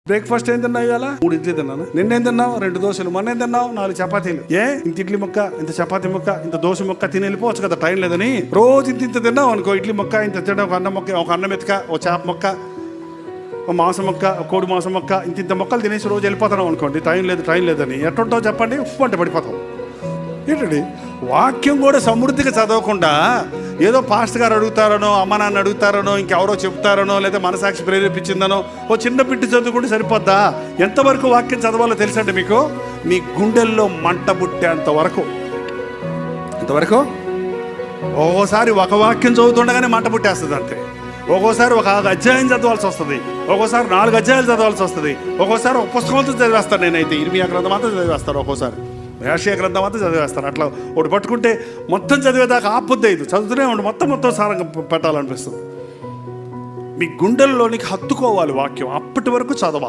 Breakfast ఏం తిన్నావు ఇవాళ? 3 ఇడ్లీ తిన్నాను. నిన్నేం తిన్నావు? 2 దోశలు. మొన్న ఏం తిన్నావు? 4 చపాతీలు. ఇంత ఇడ్లీ ముక్క, ఇంత చపాతీ ముక్క, ఇంత దోశ ముక్క తిని వెళ్ళిపోవచ్చు కదా, టైం లేదని. రోజు ఇంత తిన్నావు అనుకో, ఇడ్లీ ముక్క ఇంత తినడం, ఒక అన్నం ముక్క, ఒక అన్నం మెతుక, ఒక చేప ముక్క, ఒక మాంసం ముక్క, ఒక కోడి మాంసం ముక్క, ఇంత మొక్కలు తినేసి రోజు వెళ్ళిపోతున్నావు అనుకోండి, టైం లేదని ఎట్టుంటావు చెప్పండి? ఉప్పు అంటే పడిపోతావు. ఏంటండి, వాక్యం కూడా సమృద్ధిగా చదవకుండా ఏదో పాస్టర్ గారు అడుగుతారనో, అమ్మ నాన్న అడుగుతారనో, ఇంకెవరో చెప్తారనో, లేదా మనసాక్షి ప్రేరేపించిందనో ఓ చిన్న బిడ్డ చదువుకుంటే సరిపోద్దా? ఎంతవరకు వాక్యం చదవాలో తెలుసండి మీకు? మీ గుండెల్లో మంట పుట్టేంత వరకు. ఎంతవరకు? ఒక్కోసారి ఒక వాక్యం చదువుతుండగానే మంట పుట్టేస్తుంది అంతే. ఒక్కోసారి ఒక అధ్యాయం చదవాల్సి వస్తుంది, ఒక్కోసారి 4 అధ్యాయాలు చదవాల్సి వస్తుంది, ఒక్కోసారి ఒక పుస్తకంతో చదివేస్తాను. నేనైతే ఇర్మియా గ్రంథం అంతా చదివేస్తాను, ఒక్కోసారి యెషయా గ్రంథం అంతా చదివేస్తాను. అట్లా ఒకటి పట్టుకుంటే మొత్తం చదివేదాకా ఆపొద్దే, ఇది చదువుతూనే ఉండి మొత్తం సారంగా పెట్టాలనిపిస్తుంది. మీ గుండెల్లోనికి హత్తుకోవాలి వాక్యం, అప్పటి వరకు చదవాలి.